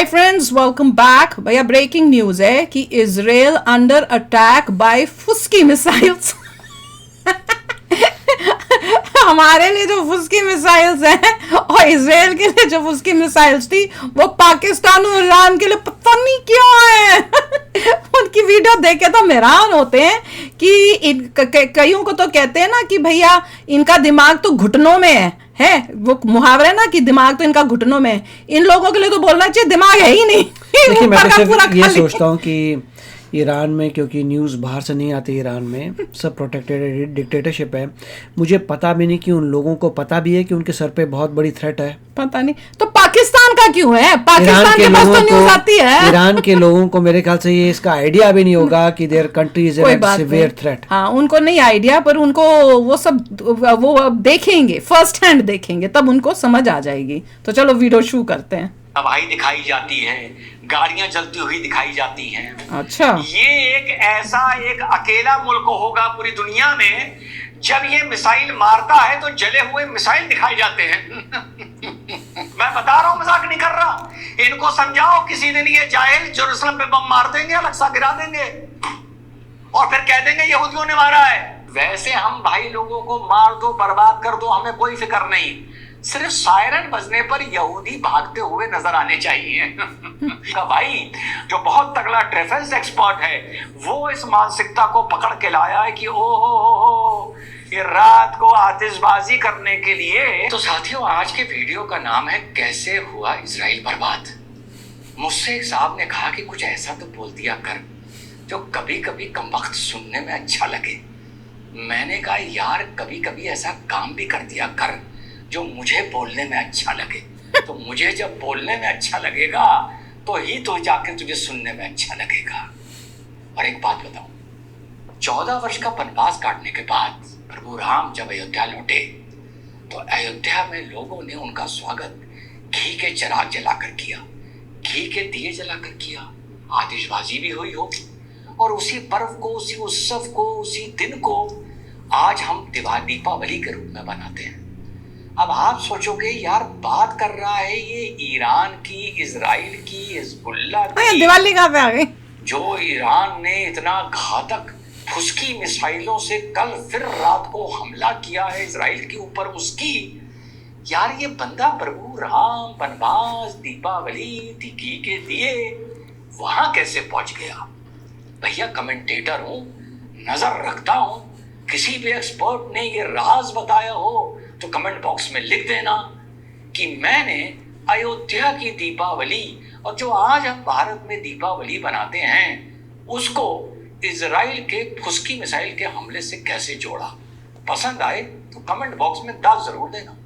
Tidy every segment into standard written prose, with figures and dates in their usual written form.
हाय friends, welcome back. भैया breaking news है कि इजराइल अंडर अटैक बाय फुस्की मिसाइल्स। हमारे लिए जो फुस्की मिसाइल्स हैं और इजराइल के लिए जो फुस्की मिसाइल्स थी वो पाकिस्तान और ईरान के लिए पता नहीं क्यों है। उनकी वीडियो देखे तो हैरान होते हैं कि कईयों को तो कहते हैं ना कि भैया इनका दिमाग तो घुटनों में है वो मुहावरा है ना कि दिमाग तो इनका घुटनों में है। इन लोगों के लिए तो बोलना चाहिए दिमाग है ही नहीं। देखिए, मैं तो सिर्फ ये सोचता हूँ कि ईरान में, क्योंकि न्यूज़ बाहर से नहीं आती, ईरान में सब प्रोटेक्टेड डिक्टेटरशिप है। मुझे पता भी नहीं कि उन लोगों को पता भी है कि उनके सर पे बहुत बड़ी थ्रेट है। पता नहीं तो पाकिस्तान का क्यों है? पाकिस्तान के पास तो न्यूज़ आती है। ईरान के लोगों को मेरे ख्याल से ये इसका आइडिया भी नहीं होगा कि their country is a severe threat. हाँ, उनको नहीं आइडिया, पर उनको वो सब वो देखेंगे, फर्स्ट हैंड देखेंगे, तब उनको समझ आ जाएगी। तो चलो वीडियो शुरू करते हैं। हवाई दिखाई जाती है, गाड़ियां जलती हुई दिखाई जाती हैं। अच्छा, ये एक अकेला मुल्क होगा पूरी दुनिया में जब ये मिसाइल मारता है तो जले हुए मिसाइल दिखाई जाते हैं। मैं बता रहा हूं, मजाक नहीं कर रहा। इनको समझाओ किसी दिन ये जाहिल जेरूसलम पे बम मार देंगे, अल-अक्सा गिरा देंगे और फिर कह देंगे यहूदियों ने मारा है। वैसे हम भाई लोगों को मार दो, बर्बाद कर दो, हमें कोई फिक्र नहीं। सिर्फ सायरन बजने पर यहूदी भागते हुए नजर आने चाहिए। का भाई जो बहुत तगड़ा डिफेंस एक्सपर्ट है वो इस मानसिकता को पकड़ के लाया है कि ओहो ये रात को आतिशबाजी करने के लिए। तो साथियों, आज के वीडियो का नाम है कैसे हुआ इजराइल बर्बाद। मुझसे एक साहब ने कहा कि कुछ ऐसा तो बोल दिया कर जो कभी कभी कमबख्त सुनने में अच्छा लगे। मैंने कहा यार, कभी कभी ऐसा काम भी कर दिया कर जो मुझे बोलने में अच्छा लगे। तो मुझे जब बोलने में अच्छा लगेगा तो ही तो जाकर तुझे सुनने में अच्छा लगेगा। और एक बात बताऊं, 14 वर्ष का वनवास काटने के बाद प्रभु राम जब अयोध्या लौटे तो अयोध्या में लोगों ने उनका स्वागत घी के चिराग जलाकर किया, घी के दिए जलाकर किया, आतिशबाजी भी हुई होगी। और उसी पर्व को, उसी उत्सव को, उसी दिन को आज हम दीपावली के रूप में बनाते हैं। अब आप सोचोगे यार, बात कर रहा है ये ईरान की, इजराइल की, हिजबुल्लाह की, दिवाली कहाँ पे आ गई? जो ईरान ने इतना घातक फुस्की मिसाइलों से कल फिर रात को हमला किया है इजराइल के ऊपर। उसकी यार ये बंदा प्रभु राम, वनवास, दीपावली, घी के दिए वहां कैसे पहुंच गया? भैया कमेंटेटर हूं, नजर रखता हूं। किसी भी एक्सपर्ट ने ये राज बताया हो तो कमेंट बॉक्स में लिख देना कि मैंने अयोध्या की दीपावली और जो आज हम भारत में दीपावली बनाते हैं उसको इजराइल के फुस्की मिसाइल के हमले से कैसे जोड़ा। पसंद आए तो कमेंट बॉक्स में दाग जरूर देना।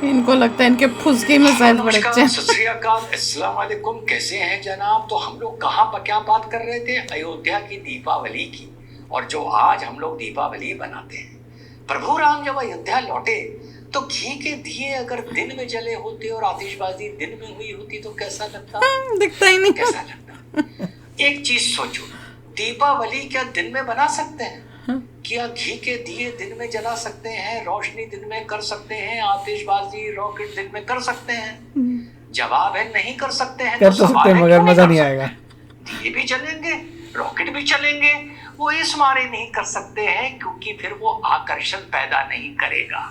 इनको लगता है इनके फुस्की मिसाइल बड़े अच्छे हैं। सत श्री अकाल, अस्सलाम वालेकुम, कैसे हैं जनाब? तो हम लोग कहाँ पर क्या बात कर रहे थे? अयोध्या की दीपावली की। और जो आज हम लोग दीपावली बनाते हैं, प्रभु राम जब अयोध्या लौटे तो घी के दिए अगर दिन में जले होते और आतिशबाजी दिन में हुई होती तो कैसा लगता? दिखता ही नहीं। कैसा लगता? एक चीज सोचो, दीपावली क्या दिन में बना सकते हैं? क्या घी के दिए दिन में जला सकते हैं? रोशनी दिन में कर सकते हैं? आतिशबाजी, रॉकेट दिन में कर सकते हैं? जवाब है नहीं कर सकते हैं। कर तो सकते हैं मगर मजा नहीं आएगा। दिए भी चलेंगे, रॉकेट भी चलेंगे, वो इस मारे नहीं कर सकते हैं क्योंकि फिर वो आकर्षण पैदा नहीं करेगा,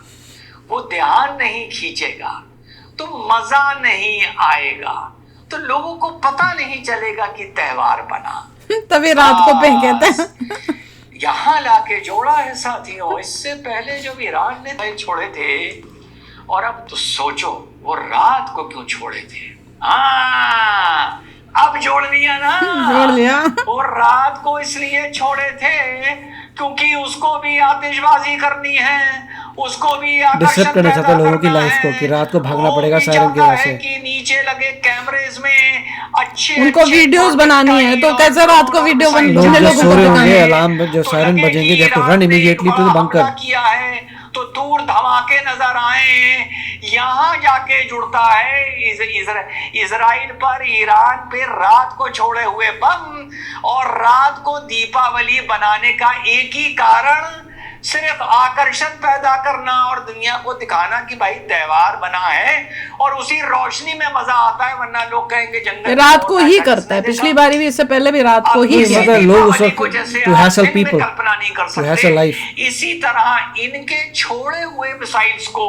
वो ध्यान नहीं खींचेगा, तो मजा नहीं आएगा, तो लोगों को पता नहीं चलेगा कि त्योहार बना। तभी रात को कहते हैं। यहाँ लाके जोड़ा है साथियों। इससे पहले जब ईरान ने छोड़े थे, और अब तो सोचो वो रात को क्यों छोड़े थे। अब जोड़ लिया ना, जोड़ लिया। वो रात को इसलिए छोड़े थे क्योंकि उसको भी आतिशबाजी करनी है, उसको भी डिस्टर्ब करना चाहता है लोगों की लाइफ को कि रात को भागना पड़ेगा सायरन की वजह से। कि नीचे लगे कैमरेज में अच्छे उनको वीडियोस बनानी है तो कैसे रात को वीडियो बनने लोगों को दिखाएंगे। अलार्म जो सायरन बजेंगे, जब तो run immediately to the bunker. किया है तो दूर धमाके नजर आए, यहाँ जाके जुड़ता है इजराइल पर, ईरान पे रात को छोड़े हुए बम। और रात को दीपावली बनाने का एक ही कारण, सिर्फ आकर्षण पैदा करना और दुनिया को दिखाना कि भाई त्योहार बना है और उसी रोशनी में मजा आता है, वरना लोग कहेंगे जंगल रात को ही करता है, पिछली बारी भी, इससे पहले भी रात को ही मतलब लोग उस वक्त to hassle people, कल्पना नहीं कर to hassle life. सकते। इसी तरह इनके छोड़े हुए मिसाइल्स को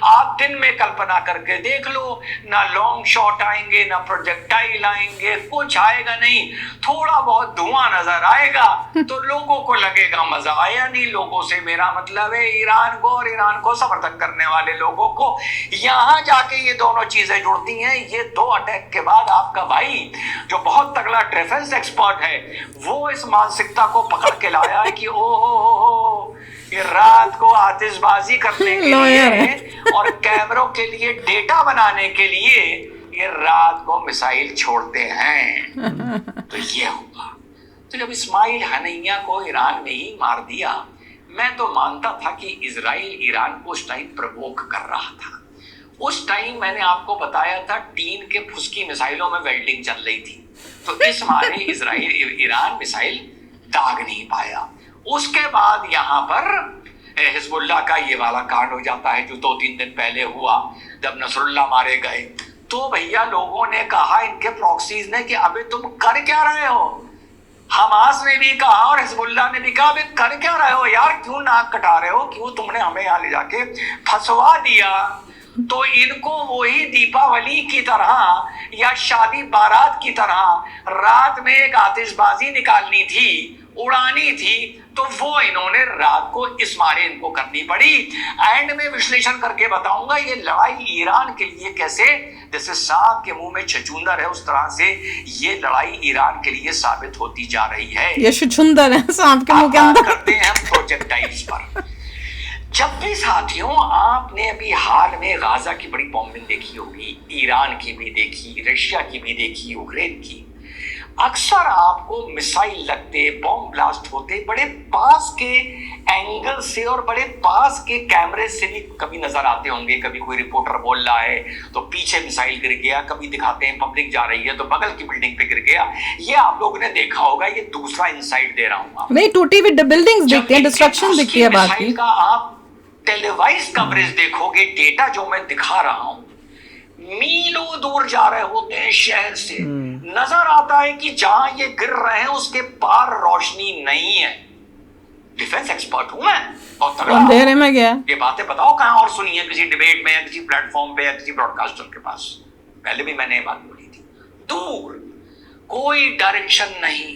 आप दिन में कल्पना करके देख लो, ना लॉन्ग शॉट आएंगे, ना प्रोजेक्टाइल आएंगे, कुछ आएगा नहीं। थोड़ा बहुत धुआं नजर आएगा तो लोगों को लगेगा मजा आया नहीं। लोगों से मेरा मतलब है ईरान को और ईरान को समर्थन करने वाले लोगों को। यहां जाके ये दोनों चीजें जुड़ती हैं। ये दो अटैक के बाद आपका भाई जो बहुत तगड़ा डिफेंस एक्सपर्ट है, वो इस मानसिकता को पकड़ के लाया है कि ओ ये रात को आतिशबाजी करने के लिए और कैमरों के लिए डेटा बनाने के लिए ये रात को मिसाइल छोड़ते हैं। तो ये होगा। तो जब इस्माइल हनैया को ईरान ने ही मार दिया, मैं तो मानता था कि इजराइल ईरान को उस टाइम प्रवोक कर रहा था। उस टाइम मैंने आपको बताया था टीन के फुसकी मिसाइलों में वेल्डिंग चल रही थी, तो इस मारे इजराइल ईरान मिसाइल दाग नहीं पाया। उसके बाद यहाँ पर हिजबुल्लाह का ये वाला कांड हो जाता है जो 2-3 दिन पहले हुआ, जब नसरुल्लाह मारे गए। तो भैया लोगों ने कहा, इनके प्रॉक्सीज ने, कि अबे तुम कर क्या रहे हो। हमास ने भी कहा और हिजबुल्लाह ने भी कहा, अबे कर क्या रहे हो यार, क्यों नाक कटा रहे हो, क्यों तुमने हमें यहाँ ले जाके फंसवा दिया। तो इनको वही दीपावली की तरह या शादी बारात की तरह रात में एक आतिशबाजी निकालनी थी, उड़ानी थी, तो वो इन्होंने रात को इस मारे इनको करनी पड़ी। एंड में विश्लेषण करके बताऊंगा ये लड़ाई ईरान के लिए कैसे, जैसे सांप के मुंह में छछूंदर है, उस तरह से ये लड़ाई ईरान के लिए साबित होती जा रही है। ये छछूंदर है सांप के मुंह के अंदर। करते हैं हम प्रोजेक्टाइल्स पर। जब भी साथियों आपने अभी हाल में गाजा की बड़ी बॉम्बिंग देखी होगी, ईरान की भी देखी, रशिया की भी देखी, यूक्रेन की, अक्सर आपको मिसाइल लगते, बॉम्ब ब्लास्ट होते बड़े पास के एंगल से और बड़े पास के कैमरे से भी कभी नजर आते होंगे। कभी कोई रिपोर्टर बोल रहा है तो पीछे मिसाइल गिर गया, कभी दिखाते हैं पब्लिक जा रही है तो बगल की बिल्डिंग पे गिर गया। ये आप लोगों ने देखा होगा। ये दूसरा इंसाइट दे रहा हूं। नहीं, टूटी हुई बिल्डिंग्स दिखती हैं, डिस्ट्रक्शन दिखती है बात की। आप टेलीवाइज कवरेज देखोगे, डेटा जो मैं दिखा रहा हूं, मीलों दूर जा रहे होते हैं शहर से, नजर आता है कि जहां ये गिर रहे हैं उसके पार रोशनी नहीं है। डिफेंस एक्सपर्ट हूं मैं, बहुत तगड़ा। अंधेरे में गया। ये बातें बताओ कहां और सुनी है, किसी डिबेट में या किसी प्लेटफॉर्म पे या किसी ब्रॉडकास्टर के पास। पहले भी मैंने ये बात बोली थी। दूर, कोई डायरेक्शन नहीं,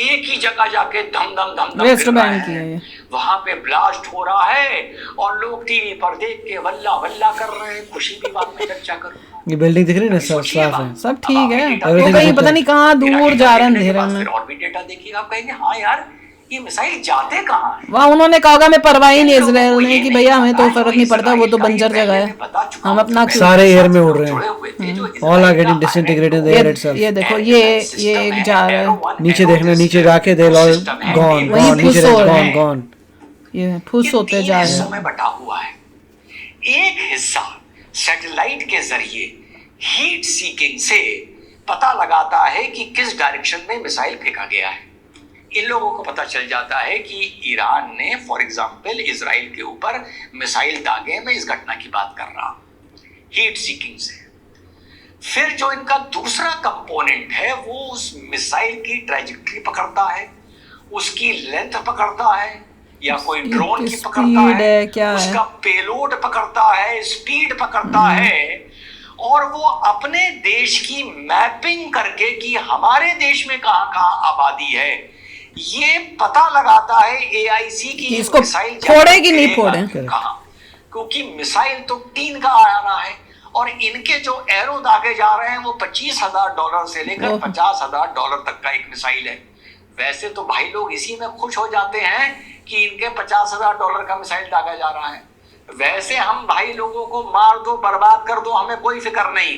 एक ही जगह जाके धम धम धम धम वेस्ट बैंक की है ये। वहां पे ब्लास्ट हो रहा है और लोग टीवी पर देख के वल्ला वल्ला कर रहे हैं। खुशी की बात में चर्चा करूंगा। ये बिल्डिंग दिख रही है ना, सब साफ है, सब ठीक है। Everything तो कहीं is पता नहीं कहाँ दूर जा रहे हैं अंधेरे में। फिर और भी डेटा देखिएगा, आप कहेंगे हाँ यार ये मिसाइल जाते कहाँ हैं? वहाँ उन्होंने कहा होगा, मैं परवाह ही नहीं इजराइल ने, कि भैया हमें तो फर्क नहीं पड़ता, वो तो बंजर जगह है, हम अपना सारे एयर में उड़ रहे हैं। All are getting disintegrated in the air itself. ये देखो, ये एक जा रहा है, नीचे देखना, नीचे जाके they'll all gone, वही gone, नीचे फुस हो gone, रहे हैं। gone. ये फुस होते जा रहे हिस्सों हैं। में बटा हुआ है। एक हिस्सा सैटेलाइट के जरिए हीट सीकिंग से पता लगाता है कि किस डायरेक्शन में मिसाइल फेंका गया है। इन लोगों को पता चल जाता है कि ईरान ने फॉर एग्जांपल इजराइल के ऊपर मिसाइल दागे। मैं इस घटना की बात कर रहा हूं, हीट सीकिंग से। फिर जो इनका दूसरा कंपोनेंट है वो उस मिसाइल की ट्रैजेक्टरी पकड़ता है, उसकी लेंथ पकड़ता है, या कोई ड्रोन की पकड़ता है, क्या उसका पेलोड पकड़ता है, स्पीड पकड़ता है, और वो अपने देश की मैपिंग करके कि हमारे देश में कहां कहां आबादी है, ये पता लगाता है AIC की इसको मिसाइल फोड़े कि नहीं फोड़े, कहां, क्योंकि मिसाइल तो टीन का आ रहा है और इनके जो एरो दागे जा रहे हैं वो $25,000 से लेकर $50,000 तक का एक मिसाइल है। वैसे तो भाई लोग इसी में खुश हो जाते हैं कि इनके $50,000 का मिसाइल दागा जा रहा है। वैसे हम भाई लोगों को मार दो, बर्बाद कर दो, हमें कोई फिक्र नहीं।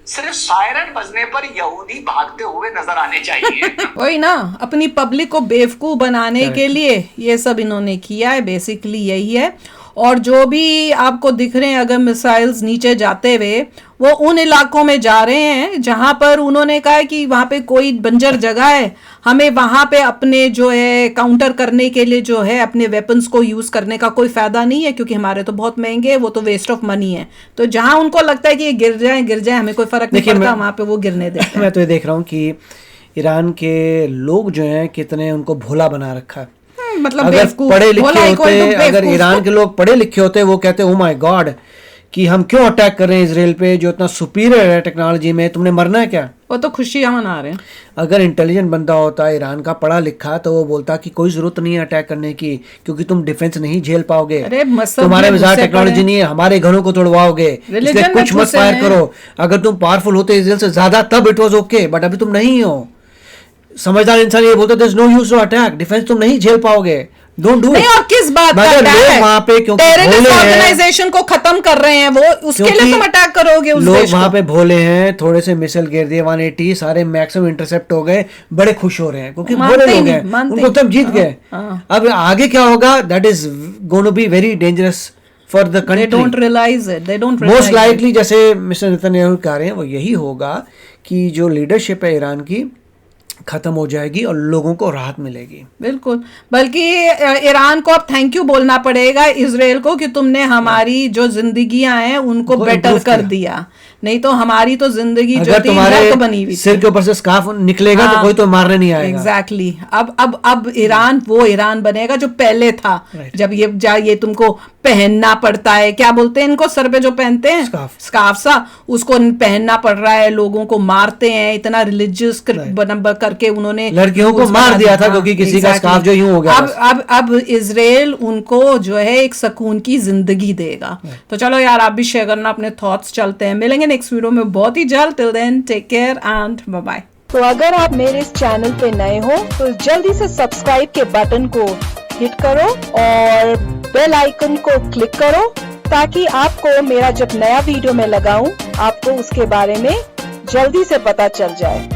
सिर्फ सायरन बजने पर यहूदी भागते हुए नजर आने चाहिए। वही ना, अपनी पब्लिक को बेवकूफ बनाने के लिए ये सब इन्होंने किया है, बेसिकली यही है। और जो भी आपको दिख रहे हैं अगर मिसाइल्स नीचे जाते हुए, वो उन इलाकों में जा रहे हैं जहां पर उन्होंने कहा है कि वहां पे कोई बंजर जगह है, हमें वहां पे अपने जो है काउंटर करने के लिए जो है अपने वेपन्स को यूज करने का कोई फायदा नहीं है, क्योंकि हमारे तो बहुत महंगे हैं, वो तो वेस्ट ऑफ मनी है। तो जहां उनको लगता है कि ये गिर जाए हमें कोई फर्क नहीं पड़ता, वहां पे वो गिरने देते हैं। मैं तो ये देख रहा हूँ कि ईरान के लोग जो हैं कितने उनको भोला बना रखा है। मतलब अगर बेवकूफ, पढ़े लिखे भोला equal to होते, अगर बेवकूफ। ईरान के लोग पढ़े लिखे होते, वो कहते ओ माय गॉड कि हम क्यों अटैक कर रहे हैं इसराइल पे जो इतना सुपीरियर है टेक्नोलॉजी में, तुमने मरना है क्या। वो तो खुशियां मना रहे हैं। अगर इंटेलिजेंट बंदा होता ईरान का पढ़ा लिखा तो वो बोलता कि कोई जरूरत नहीं है अटैक करने की, क्योंकि तुम डिफेंस नहीं झेल पाओगे, तुम्हारे में ज्यादा टेक्नोलॉजी नहीं है, हमारे घरों को तोड़वाओगे, इसलिए कुछ मत फायर करो। अगर तुम पावरफुल होते इसराइल से ज्यादा तब इट वाज ओके, बट अभी तुम नहीं हो। समझदार इंसान ये बोलता there is no use to attack, defence तुम नहीं झेल पाओगे, डोंट डू नहीं। और किस बात का लोग वहां पे क्योंकि टेररिस्ट ऑर्गेनाइजेशन को खत्म कर रहे हैं वो, उसके लिए तुम अटैक करोगे उस लोग देश को। वहां पे भोले हैं, थोड़े से मिसाइल गिर दिए 180 सारे मैक्सिमम इंटरसेप्ट हो गए, बड़े खुश हो रहे हैं क्योंकि भोले लोग हैं, उनको तब जीत गए। अब आगे क्या होगा, that is going to be very dangerous for the country. They don't realize it. They don't most realize it. Likely जैसे मिस्टर नेतन्याहू कह रहे हैं वो यही होगा कि जो लीडरशिप है ईरान की खत्म हो जाएगी और लोगों को राहत मिलेगी। बिल्कुल, बल्कि ईरान को अब थैंक यू बोलना पड़ेगा इजराइल को कि तुमने हमारी जो जिंदगियां हैं उनको बेटर कर दिया, नहीं तो हमारी तो जिंदगी जो थी नर्क बनी हुई थी। सिर के ऊपर से स्कार्फ निकलेगा तो कोई तो मारने नहीं आएगा। एग्जैक्टली। अब ईरान वो ईरान बनेगा जो पहले था, जब ये तुमको पहनना पड़ता है, क्या बोलते हैं इनको, सर पे जो पहनते हैं स्कार्फ सा, उसको पहनना पड़ रहा है, लोगों को मारते हैं, इतना रिलीजियस करके उन्होंने लड़कियों को मार दिया था क्योंकि किसी का स्कार्फ जो यूं हो गया। अब इजराइल उनको जो है एक सुकून की जिंदगी देगा। तो चलो यार, आप भी शेयर करना अपने थॉट्स। चलते हैं, मिलेंगे नेक्स्ट वीडियो में बहुत ही जल्द। Till then take care and bye bye. तो अगर आप मेरे इस चैनल पे नए हो तो जल्दी से सब्सक्राइब के बटन को हिट करो और बेल आइकन को क्लिक करो, ताकि आपको मेरा जब नया वीडियो मैं लगाऊं आपको उसके बारे में जल्दी से पता चल जाए।